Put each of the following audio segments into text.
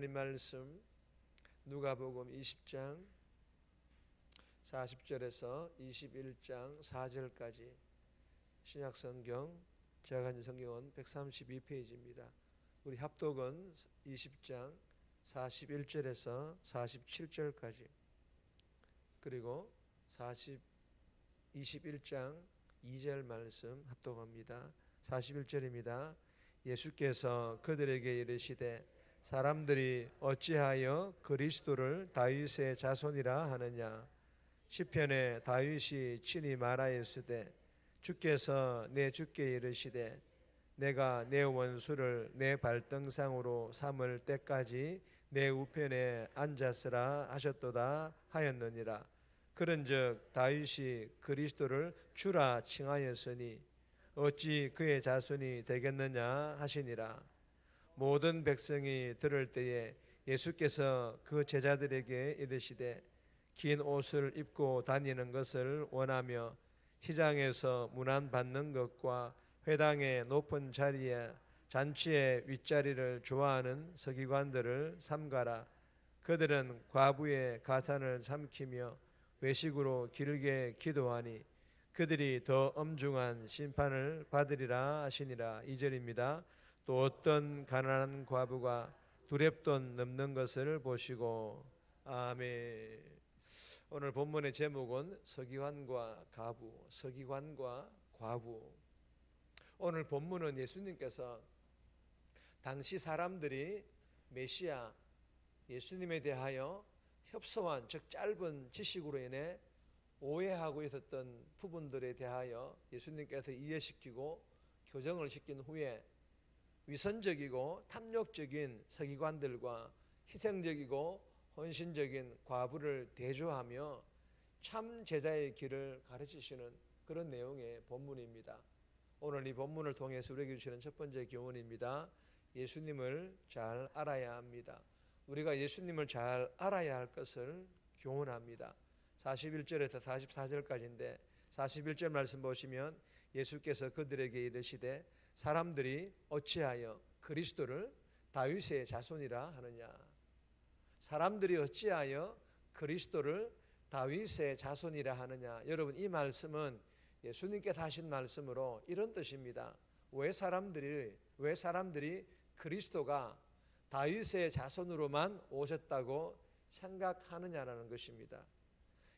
하나님 말씀 누가복음 20장 40절에서 21장 4절까지 신약성경 제가 가진 성경은 132페이지입니다. 우리 합독은 20장 41절에서 47절까지 그리고 21장 2절 말씀 합독합니다. 41절입니다. 예수께서 그들에게 이르시되 사람들이 어찌하여 그리스도를 다윗의 자손이라 하느냐. 시편에 다윗이 친히 말하였으되 주께서 내 주께 이르시되 내가 내 원수를 내 발등상으로 삼을 때까지 내 우편에 앉았으라 하셨도다 하였느니라. 그런즉 다윗이 그리스도를 주라 칭하였으니 어찌 그의 자손이 되겠느냐 하시니라. 모든 백성이 들을 때에 예수께서 그 제자들에게 이르시되 긴 옷을 입고 다니는 것을 원하며 시장에서 문안 받는 것과 회당의 높은 자리에 잔치의 윗자리를 좋아하는 서기관들을 삼가라. 그들은 과부의 가산을 삼키며 외식으로 길게 기도하니 그들이 더 엄중한 심판을 받으리라 하시니라. 2절입니다. 또 어떤 가난한 과부가 두렙돈 넘는 것을 보시고. 아멘. 오늘 본문의 제목은 서기관과 가부, 서기관과 과부. 오늘 본문은 예수님께서 당시 사람들이 메시아 예수님에 대하여 협소한 즉 짧은 지식으로 인해 오해하고 있었던 부분들에 대하여 예수님께서 이해시키고 교정을 시킨 후에 위선적이고 탐욕적인 서기관들과 희생적이고 헌신적인 과부를 대조하며 참 제자의 길을 가르치시는 그런 내용의 본문입니다. 오늘 이 본문을 통해서 우리에게 주시는 첫 번째 교훈입니다. 예수님을 잘 알아야 합니다. 우리가 예수님을 잘 알아야 할 것을 교훈합니다. 41절에서 44절까지인데 41절 말씀 보시면 예수께서 그들에게 이르시되 사람들이 어찌하여 그리스도를 다윗의 자손이라 하느냐. 사람들이 어찌하여 그리스도를 다윗의 자손이라 하느냐. 여러분 이 말씀은 예수님께서 하신 말씀으로 이런 뜻입니다. 왜 사람들이 그리스도가 다윗의 자손으로만 오셨다고 생각하느냐라는 것입니다.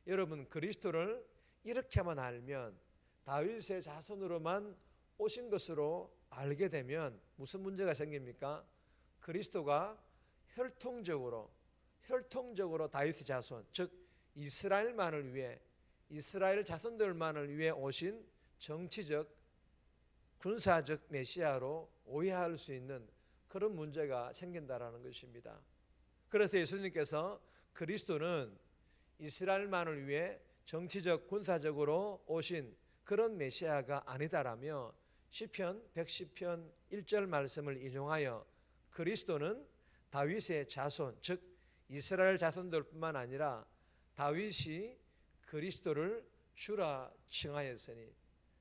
여러분 그리스도를 이렇게만 알면 다윗의 자손으로만 오신 것으로 알게 되면 무슨 문제가 생깁니까? 그리스도가 혈통적으로 다윗의 자손 즉 이스라엘만을 위해 이스라엘 자손들만을 위해 오신 정치적 군사적 메시아로 오해할 수 있는 그런 문제가 생긴다라는 것입니다. 그래서 예수님께서 그리스도는 이스라엘만을 위해 정치적 군사적으로 오신 그런 메시아가 아니다라며 시편 110편 1절 말씀을 인용하여 그리스도는 다윗의 자손 즉 이스라엘 자손들뿐만 아니라 다윗이 그리스도를 주라 칭하였으니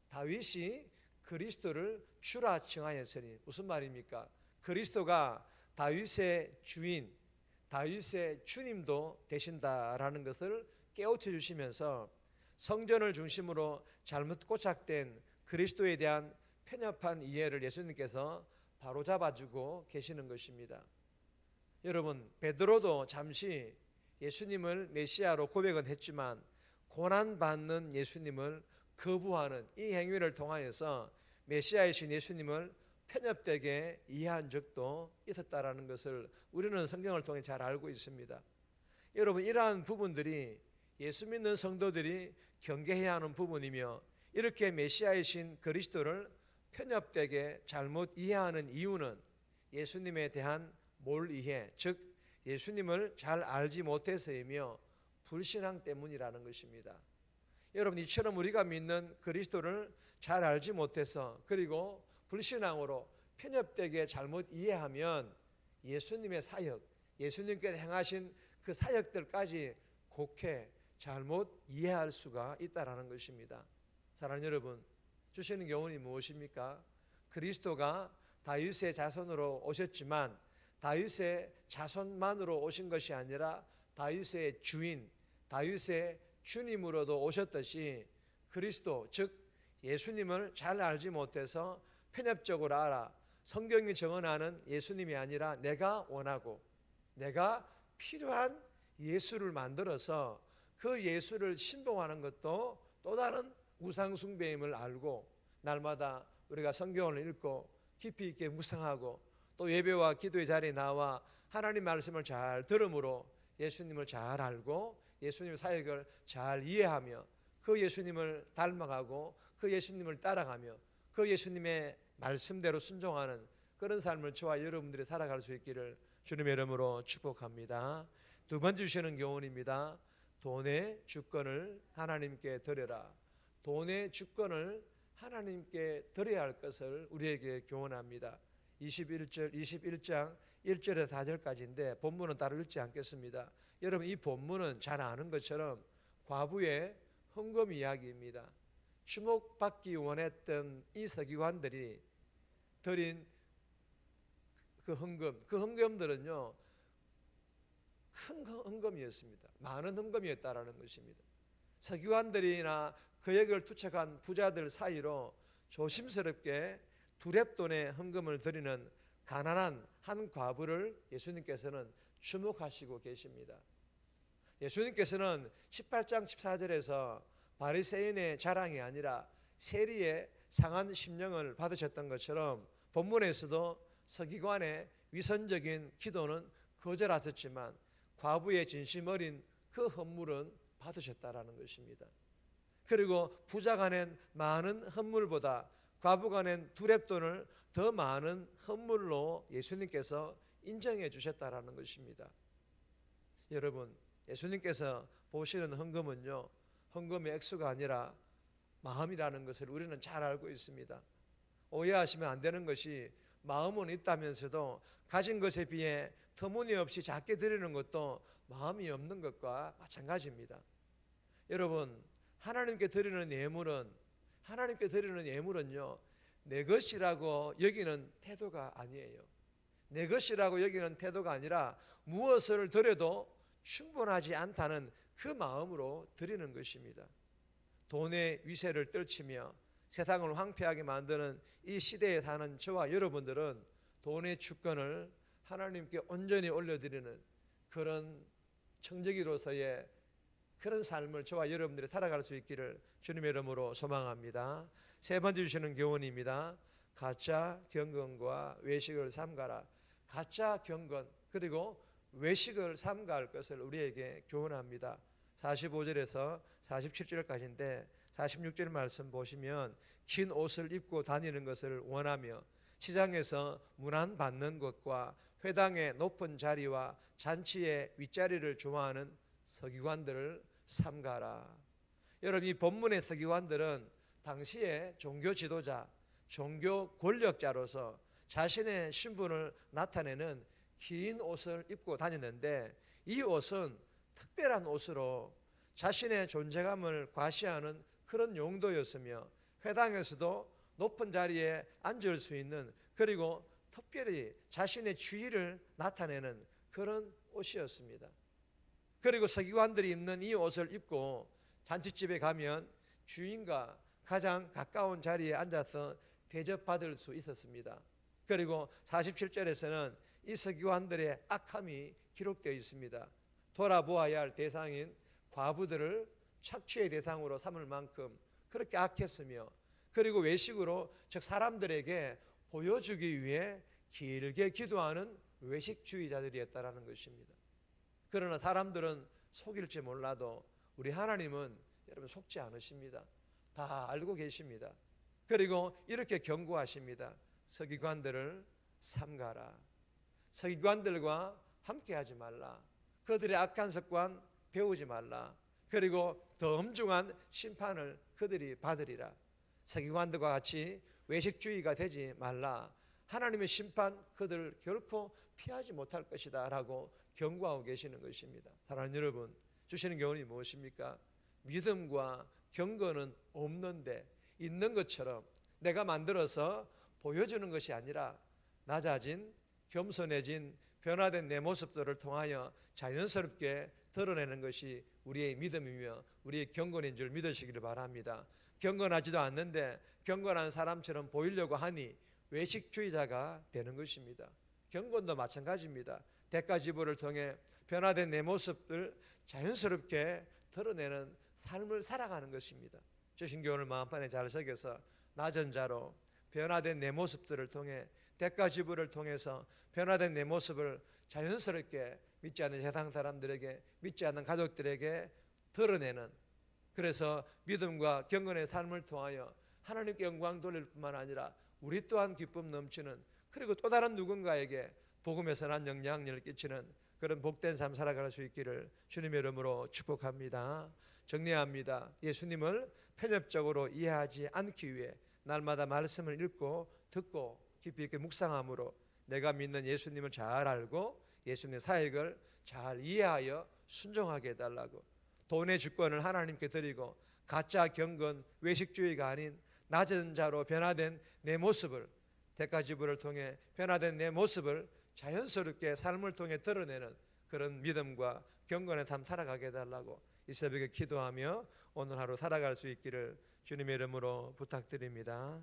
다윗이 그리스도를 주라 칭하였으니 무슨 말입니까? 그리스도가 다윗의 주인 다윗의 주님도 되신다라는 것을 깨우쳐 주시면서 성전을 중심으로 잘못 고착된 그리스도에 대한 편협한 이해를 예수님께서 바로잡아주고 계시는 것입니다. 여러분 베드로도 잠시 예수님을 메시아로 고백은 했지만 고난받는 예수님을 거부하는 이 행위를 통하여서 메시아이신 예수님을 편협되게 이해한 적도 있었다라는 것을 우리는 성경을 통해 잘 알고 있습니다. 여러분 이러한 부분들이 예수 믿는 성도들이 경계해야 하는 부분이며 이렇게 메시아이신 그리스도를 편협되게 잘못 이해하는 이유는 예수님에 대한 몰이해 즉 예수님을 잘 알지 못해서이며 불신앙 때문이라는 것입니다. 여러분 이처럼 우리가 믿는 그리스도를 잘 알지 못해서 그리고 불신앙으로 편협되게 잘못 이해하면 예수님의 사역, 예수님께서 행하신 그 사역들까지 곡해 잘못 이해할 수가 있다라는 것입니다. 사랑하는 여러분, 주시는 교훈이 무엇입니까? 그리스도가 다윗의 자손으로 오셨지만 다윗의 자손만으로 오신 것이 아니라 다윗의 주인, 다윗의 주님으로도 오셨듯이 그리스도, 즉 예수님을 잘 알지 못해서 편협적으로 알아 성경이 정언하는 예수님이 아니라 내가 원하고 내가 필요한 예수를 만들어서 그 예수를 신봉하는 것도 또 다른 우상숭배임을 알고 날마다 우리가 성경을 읽고 깊이 있게 묵상하고 또 예배와 기도의 자리에 나와 하나님 말씀을 잘 들음으로 예수님을 잘 알고 예수님의 사역을 잘 이해하며 그 예수님을 닮아가고 그 예수님을 따라가며 그 예수님의 말씀대로 순종하는 그런 삶을 저와 여러분들이 살아갈 수 있기를 주님의 이름으로 축복합니다. 두 번째 주시는 교훈입니다. 돈의 주권을 하나님께 드려라. 돈의 주권을 하나님께 드려야 할 것을 우리에게 교훈합니다. 21장 1절에서 4절까지인데 본문은 따로 읽지 않겠습니다. 여러분 이 본문은 잘 아는 것처럼 과부의 헌금 이야기입니다. 주목받기 원했던 이 서기관들이 드린 그 헌금들은요 큰 헌금이었습니다. 많은 헌금이었다라는 것입니다. 서기관들이나 그역을 투척한 부자들 사이로 조심스럽게 두렙돈의 헌금을 드리는 가난한 한 과부를 예수님께서는 주목하시고 계십니다. 예수님께서는 18장 14절에서 바리새인의 자랑이 아니라 세리의 상한 심령을 받으셨던 것처럼 본문에서도 서기관의 위선적인 기도는 거절하셨지만 과부의 진심 어린 그 헌물은 받으셨다라는 것입니다. 그리고 부자가 낸 많은 헌물보다 과부가 낸 두렙돈을 더 많은 헌물로 예수님께서 인정해 주셨다라는 것입니다. 여러분 예수님께서 보시는 헌금은요 헌금의 액수가 아니라 마음이라는 것을 우리는 잘 알고 있습니다. 오해하시면 안 되는 것이 마음은 있다면서도 가진 것에 비해 터무니없이 작게 드리는 것도 마음이 없는 것과 마찬가지입니다. 여러분 하나님께 드리는 예물은요 내 것이라고 여기는 태도가 아니에요. 내 것이라고 여기는 태도가 아니라 무엇을 드려도 충분하지 않다는 그 마음으로 드리는 것입니다. 돈의 위세를 떨치며 세상을 황폐하게 만드는 이 시대에 사는 저와 여러분들은 돈의 주권을 하나님께 온전히 올려드리는 그런 청지기로서의 그런 삶을 저와 여러분들이 살아갈 수 있기를 주님의 이름으로 소망합니다. 세 번째 주시는 교훈입니다. 가짜 경건과 외식을 삼가라. 가짜 경건 그리고 외식을 삼가할 것을 우리에게 교훈합니다. 45절에서 47절까지인데 46절 말씀 보시면 긴 옷을 입고 다니는 것을 원하며 시장에서 문안받는 것과 회당의 높은 자리와 잔치의 윗자리를 좋아하는 서기관들을 삼가라. 여러분 이 본문의 서기관들은 당시의 종교 지도자, 종교 권력자로서 자신의 신분을 나타내는 긴 옷을 입고 다녔는데 이 옷은 특별한 옷으로 자신의 존재감을 과시하는 그런 용도였으며 회당에서도 높은 자리에 앉을 수 있는 그리고 특별히 자신의 지위를 나타내는 그런 옷이었습니다. 그리고 서기관들이 입는 이 옷을 입고 잔치집에 가면 주인과 가장 가까운 자리에 앉아서 대접받을 수 있었습니다. 그리고 47절에서는 이 서기관들의 악함이 기록되어 있습니다. 돌아보아야 할 대상인 과부들을 착취의 대상으로 삼을 만큼 그렇게 악했으며 그리고 외식으로 즉 사람들에게 보여주기 위해 길게 기도하는 외식주의자들이었다라는 것입니다. 그러나 사람들은 속일지 몰라도 우리 하나님은 여러분 속지 않으십니다. 다 알고 계십니다. 그리고 이렇게 경고하십니다. 서기관들을 삼가라. 서기관들과 함께하지 말라. 그들의 악한 습관 배우지 말라. 그리고 더 엄중한 심판을 그들이 받으리라. 서기관들과 같이 외식주의가 되지 말라. 하나님의 심판 그들 결코 피하지 못할 것이다 라고 경고하고 계시는 것입니다. 사랑하는 여러분, 주시는 교훈이 무엇입니까? 믿음과 경건은 없는데 있는 것처럼 내가 만들어서 보여주는 것이 아니라 낮아진 겸손해진 변화된 내 모습들을 통하여 자연스럽게 드러내는 것이 우리의 믿음이며 우리의 경건인 줄 믿으시기를 바랍니다. 경건하지도 않는데 경건한 사람처럼 보이려고 하니 외식주의자가 되는 것입니다. 경건도 마찬가지입니다. 대가지불을 통해 변화된 내 모습을 자연스럽게 드러내는 삶을 살아가는 것입니다. 저신교훈을 마음판에 잘 새겨서 낮은 자로 변화된 내 모습들을 통해 대가지불을 통해서 변화된 내 모습을 자연스럽게 믿지 않는 세상 사람들에게, 믿지 않는 가족들에게 드러내는, 그래서 믿음과 경건의 삶을 통하여 하나님께 영광 돌릴 뿐만 아니라 우리 또한 기쁨 넘치는, 그리고 또 다른 누군가에게 복음의 선한 영향력을 끼치는 그런 복된 삶 살아갈 수 있기를 주님의 이름으로 축복합니다. 정리합니다. 예수님을 편협적으로 이해하지 않기 위해 날마다 말씀을 읽고 듣고 깊이 있게 묵상함으로 내가 믿는 예수님을 잘 알고 예수님의 사역을 잘 이해하여 순종하게 해달라고, 돈의 주권을 하나님께 드리고 가짜 경건 외식주의가 아닌 낮은 자로 변화된 내 모습을, 대가지불을 통해 변화된 내 모습을 자연스럽게 삶을 통해 드러내는 그런 믿음과 경건의 삶 살아가게 해달라고 이 새벽에 기도하며 오늘 하루 살아갈 수 있기를 주님의 이름으로 부탁드립니다.